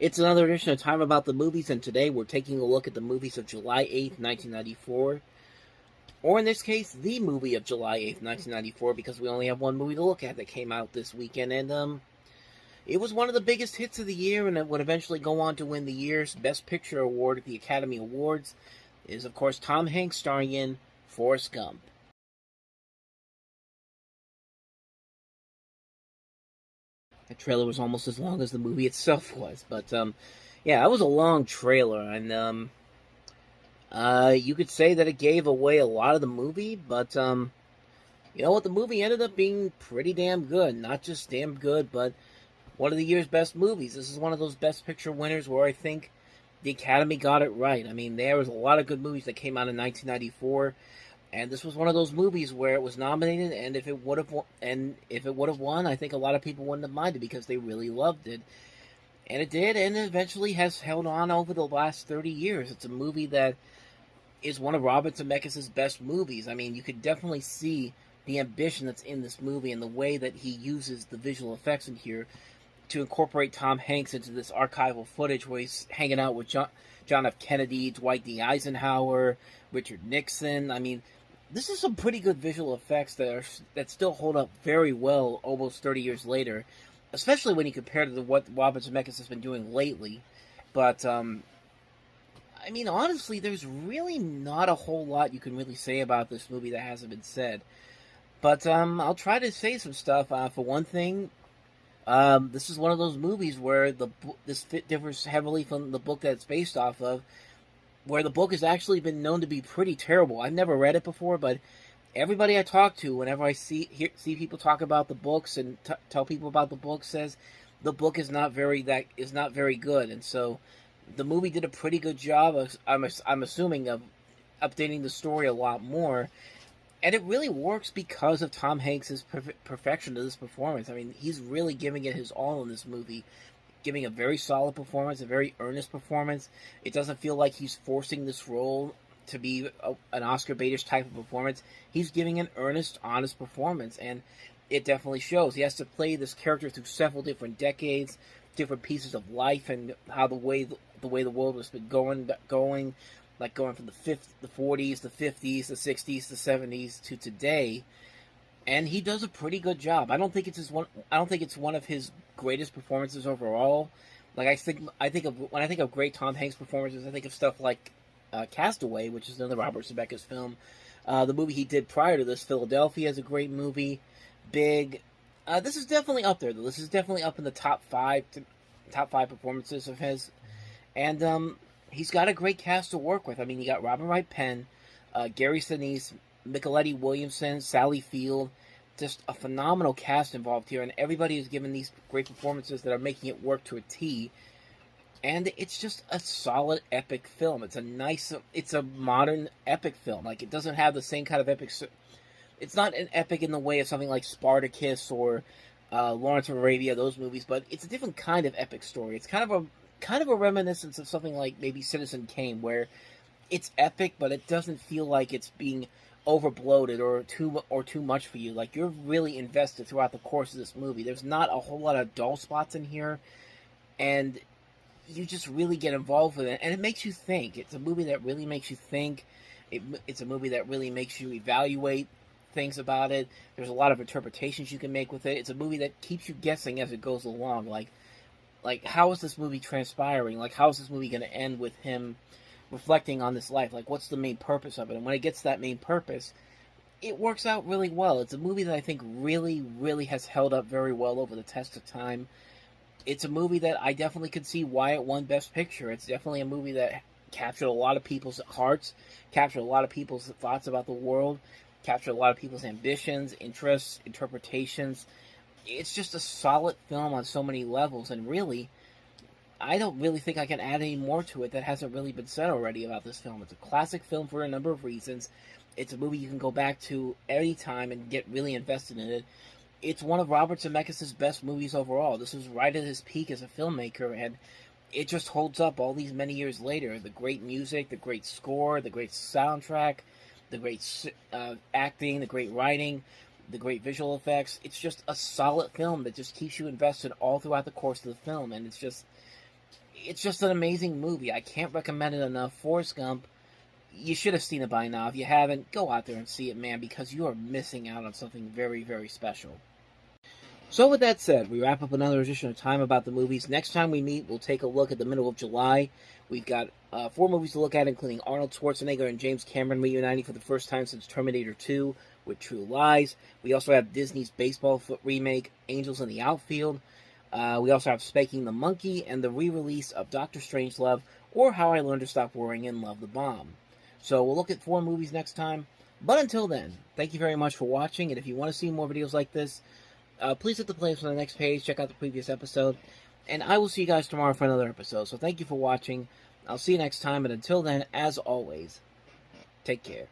It's another edition of Time About the Movies, and today we're taking a look at the movies of July 8th, 1994. Or in this case, the movie of July 8th, 1994, because we only have one movie to look at that came out this weekend, and it was one of the biggest hits of the year, and it would eventually go on to win the year's Best Picture award at the Academy Awards. It is, of course, Tom Hanks starring in Forrest Gump. The trailer was almost as long as the movie itself was, but yeah, that was a long trailer, and you could say that it gave away a lot of the movie, but you know what? The movie ended up being pretty damn good. Not just damn good, but one of the year's best movies. This is one of those Best Picture winners where I think the Academy got it right. I mean, there was a lot of good movies that came out in 1994. And this was one of those movies where it was nominated, and if it would have won, I think a lot of people wouldn't have minded because they really loved it. And it did, and it eventually has held on over the last 30 years. It's a movie that is one of Robert Zemeckis' best movies. I mean, you could definitely see the ambition that's in this movie and the way that he uses the visual effects in here to incorporate Tom Hanks into this archival footage where he's hanging out with John F. Kennedy, Dwight D. Eisenhower, Richard Nixon. I mean, this is some pretty good visual effects that still hold up very well almost 30 years later, especially when you compare to what Robert Zemeckis has been doing lately. But, I mean, honestly, there's really not a whole lot you can really say about this movie that hasn't been said. But I'll try to say some stuff. For one thing, this is one of those movies where this differs heavily from the book that it's based off of, where the book has actually been known to be pretty terrible. I've never read it before, but everybody I talk to, whenever I see people talk about the books and tell people about the book, says the book is not very good. And so the movie did a pretty good job of, I'm assuming, of updating the story a lot more. And it really works because of Tom Hanks' perfection of this performance. I mean, he's really giving it his all in this movie, giving a very solid performance, a very earnest performance. It doesn't feel like he's forcing this role to be an Oscar baitish type of performance. He's giving an earnest, honest performance, and it definitely shows. He has to play this character through several different decades, different pieces of life, and how the way the world has been going, like going from the 40s, the 50s, the 60s, the 70s to today. And he does a pretty good job. I don't think it's one of his greatest performances overall. Like when I think of great Tom Hanks performances, I think of stuff like Castaway, which is another Robert Zemeckis film. The movie he did prior to this, Philadelphia, is a great movie. Big. This is definitely up there, though. This is definitely up in the top five performances of his. And he's got a great cast to work with. I mean, you got Robin Wright Penn, Gary Sinise, Michaeletty Williamson, Sally Field, just a phenomenal cast involved here, and everybody is given these great performances that are making it work to a T. And it's just a solid epic film. It's a modern epic film. Like, it doesn't have the same kind of epic. It's not an epic in the way of something like Spartacus or Lawrence of Arabia, those movies, but it's a different kind of epic story. It's kind of a reminiscence of something like maybe Citizen Kane, where it's epic, but it doesn't feel like it's being overbloated or too much for you. Like, you're really invested throughout the course of this movie. There's not a whole lot of dull spots in here, and you just really get involved with it, and it makes you think. It's a movie that really makes you think. It's a movie that really makes you evaluate things about it. There's a lot of interpretations you can make with it. It's a movie that keeps you guessing as it goes along. Like how is this movie transpiring? Like, how is this movie going to end with him reflecting on this life? Like, what's the main purpose of it? And when it gets to that main purpose, it works out really well. It's a movie that I think really, really has held up very well over the test of time. It's a movie that I definitely could see why it won Best Picture. It's definitely a movie that captured a lot of people's hearts, captured a lot of people's thoughts about the world, captured a lot of people's ambitions, interests, interpretations. It's just a solid film on so many levels, and really, I don't really think I can add any more to it that hasn't really been said already about this film. It's a classic film for a number of reasons. It's a movie you can go back to any time and get really invested in it. It's one of Robert Zemeckis' best movies overall. This was right at his peak as a filmmaker, and it just holds up all these many years later. The great music, the great score, the great soundtrack, the great acting, the great writing, the great visual effects. It's just a solid film that just keeps you invested all throughout the course of the film, and it's just an amazing movie. I can't recommend it enough. Forrest Gump, you should have seen it by now. If you haven't, go out there and see it, man, because you are missing out on something very, very special. So with that said, we wrap up another edition of Time About the Movies. Next time we meet, we'll take a look at the middle of July. We've got 4 movies to look at, including Arnold Schwarzenegger and James Cameron reuniting for the first time since Terminator 2 with True Lies. We also have Disney's baseball remake, Angels in the Outfield. We also have Spanking the Monkey and the re-release of Doctor Strangelove, or How I Learned to Stop Worrying and Love the Bomb. So we'll look at 4 movies next time. But until then, thank you very much for watching, and if you want to see more videos like this, please hit the playlist on the next page, check out the previous episode, and I will see you guys tomorrow for another episode. So thank you for watching. I'll see you next time, and until then, as always, take care.